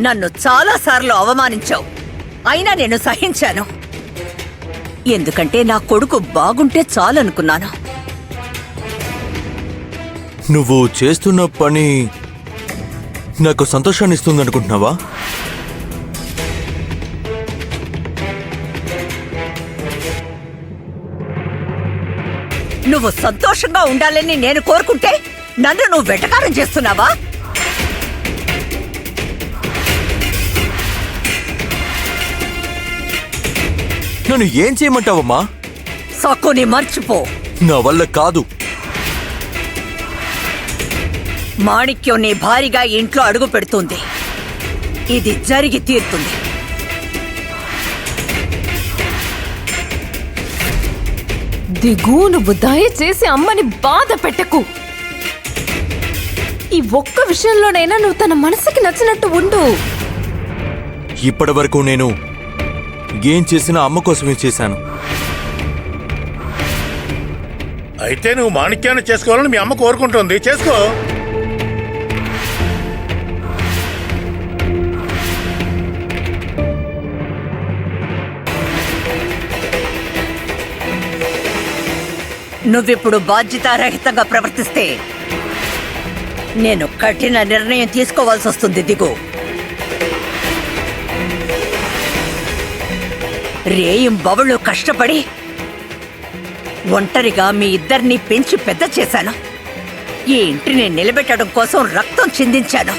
నన్ను చాలాసార్లు అవమానించావు, అయినా నేను సహించాను. ఎందుకంటే నా కొడుకు బాగుంటే చాలనుకున్నాను. నువ్వు చేస్తున్న పని నాకు సంతోషాన్ని ఇస్తుందనుకుంటున్నావా? నువ్వు సంతోషంగా ఉండాలని నేను కోరుకుంటే నన్ను నువ్వు వెటకారం చేస్తున్నావా? నన్ను ఏం చేయమంటావమ్మా? సక్కుని మర్చిపో. నా వల్ల కాదు. మాణిక్యం నీ భారీగా ఇంట్లో అడుగు పెడుతుంది. ఇది జరిగి తీరుతుంది. దిగు, నువ్వు దయచేసి అమ్మని బాధ పెట్టకు. ఈ ఒక్క విషయంలోనైనా నువ్వు తన మనసుకి నచ్చినట్టు ఉండు. ఇప్పటి వరకు నేను ఏం చేసినా అమ్మ కోసమే చేశాను. అయితే నువ్వు మాణిక్యాన్ని చేసుకోవాలని మీ అమ్మ కోరుకుంటుంది, చేసుకో. నువ్విప్పుడు బాధ్యతారహితంగా ప్రవర్తిస్తే నేను కఠిన నిర్ణయం తీసుకోవాల్సి వస్తుంది. దిగు. రేయింబవళ్ళు కష్టపడి ఒంటరిగా మీ ఇద్దరిని పెంచి పెద్ద చేశాను. ఈ ఇంటిని నిలబెట్టడం కోసం రక్తం చిందించాను.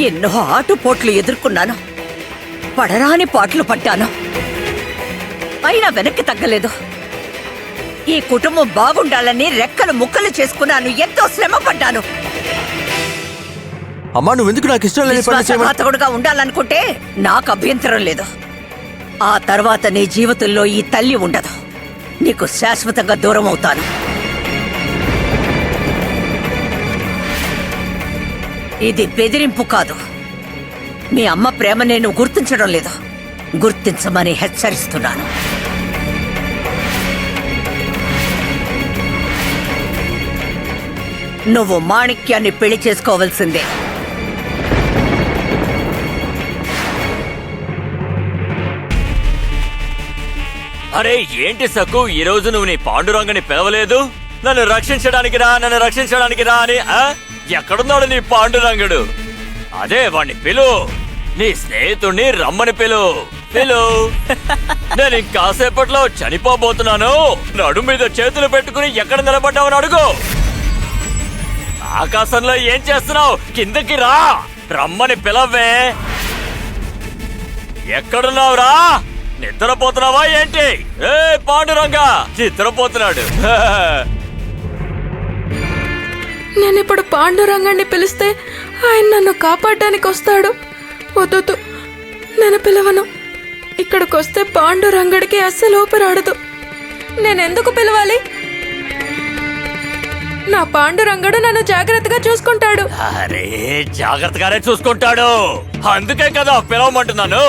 ఎన్నో ఆటుపోట్లు ఎదుర్కొన్నాను, పడరాని పాటలు పడ్డాను. అయినా వెనక్కి తగ్గలేదు. ఈ కుటుంబం బాగుండాలని రెక్కలు ముక్కలు చేసుకున్నాను. ఎంతో శ్రమ పడ్డాను. అమ్మా, నువ్వెందుకు నాకు ఇష్టం లేని పని చేయమని? విశ్వాసఘాతకుడుగా ఉండాలనుకుంటే నాకు అభ్యంతరం లేదు. ఆ తర్వాత నీ జీవితంలో ఈ తల్లి ఉండదు. నీకు శాశ్వతంగా దూరం అవుతాను. ఇది బెదిరింపు కాదు. మీ అమ్మ ప్రేమ నేను గుర్తించడం లేదు. గుర్తించమని హెచ్చరిస్తున్నాను. నువ్వు మాణిక్యాన్ని పెళ్లి చేసుకోవాల్సిందే. అరే ఏంటి సక్కు, ఈ రోజు నువ్వు నీ పాండురంగని పిలవలేదు? నన్ను రక్షించడానికి రా, నన్ను రక్షించడానికి రా అని. ఎక్కడున్నాడు నీ పాండురంగడు? అదే వాణ్ణి పిలు. నీ స్నేహితుణ్ణి రమ్మని పిలు. నేను ఇంకాసేపట్లో చనిపోబోతున్నాను. నడు మీద చేతులు పెట్టుకుని ఎక్కడ నిలబడ్డావని అడుగు. ఆకాశంలో ఏం చేస్తున్నావు? కిందకి రా, రమ్మని పిలవే. ఎక్కడున్నావురా? నిద్రపోతున్నావా ఏంటి? ఏ పాండురంగా, నిద్రపోతున్నాడు. నేనిప్పుడు పాండురంగాన్ని పిలిస్తే ఆయన నన్ను కాపాడడానికి వస్తాడు. వద్దు, నేను పిలవను. ఇక్కడికొస్తే పాండురంగడికి అస్సలు ఊపిరాడదు. నేనెందుకు పిలవాలి? నా పాండురంగడు నన్ను జాగ్రత్తగా చూసుకుంటాడు. అరే జాగ్రత్తగానే చూసుకుంటాడు. అందుకే కదా పిలవమంటున్నాను.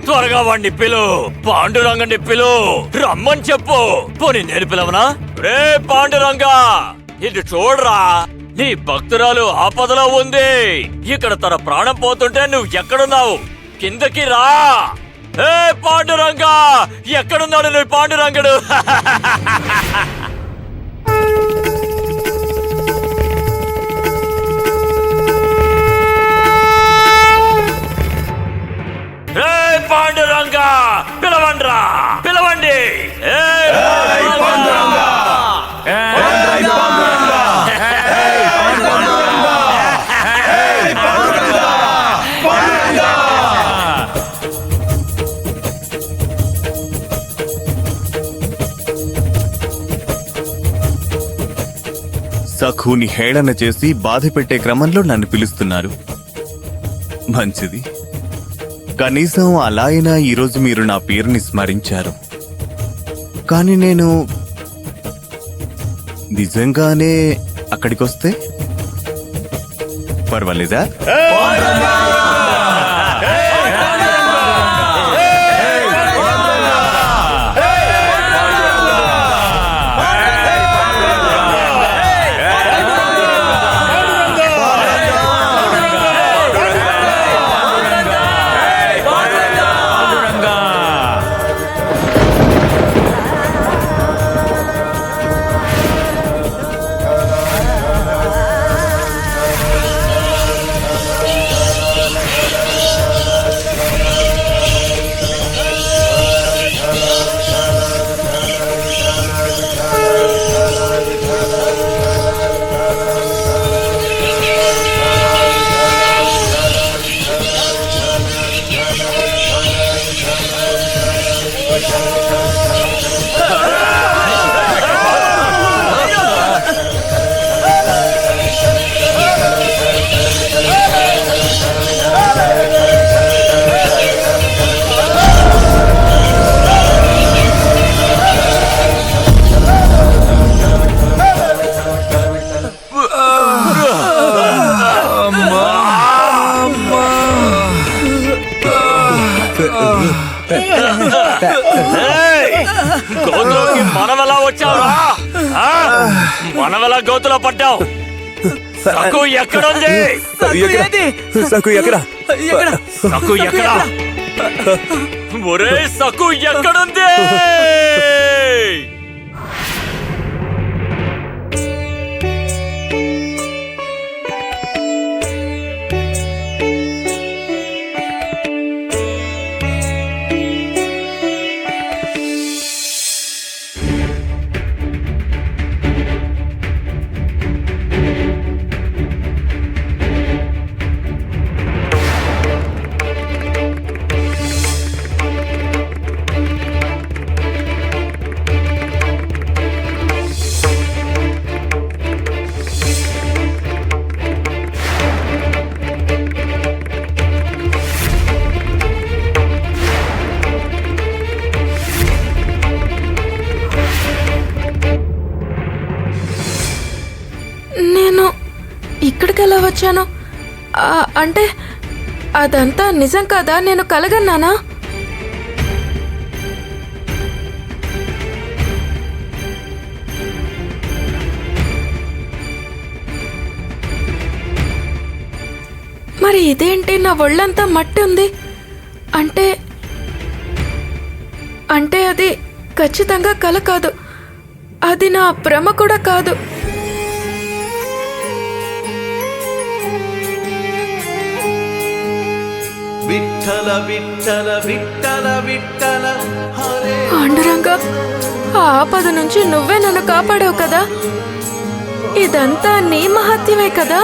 త్వరగా వాణ్ణి పిలు. పాండురంగని పిలు, రమ్మని చెప్పు. పోనీ నేను పిలవనా? రే పాండురంగా, ఇది చూడరా. నీ భక్తురాలు ఆపదలో ఉంది. ఇక్కడ తన ప్రాణం పోతుంటే నువ్వు ఎక్కడున్నావు? కిందకి రా. ఏ పాండురంగా, ఎక్కడున్నాడు నీ పాండురంగడు? పాండురంగా, పిలవండ్రా, పిలవండి. సఖుని హేళన చేసి బాధ పెట్టే క్రమంలో నన్ను పిలుస్తున్నారు. మంచిది. కనీసం అలా అయినా ఈరోజు మీరు నా పేరుని స్మరించారు. కానీ నేను నిజంగానే అక్కడికొస్తే పర్వాలేదా? మనవెలా గోతులో పడ్డావు. సకు ఎక్కడుంది? సకు ఎక్కడ సకు ఎక్కడ? ఒరే సకు ఎక్కడుంది? నేను ఇక్కడికి ఎలా వచ్చాను? అంటే అదంతా నిజం కాదా? నేను కలగన్నానా? మరి ఇదేంటి, నా ఒళ్ళంతా మట్టి ఉంది. అంటే అంటే అది ఖచ్చితంగా కల కాదు, అది నా భ్రమ కూడా కాదు. విఠల విఠల విఠల విఠల హరే. పాండురంగ, ఆ ఆపద నుంచి నువ్వే నన్ను కాపాడావు కదా. ఇదంతా నీ మహత్యమే కదా.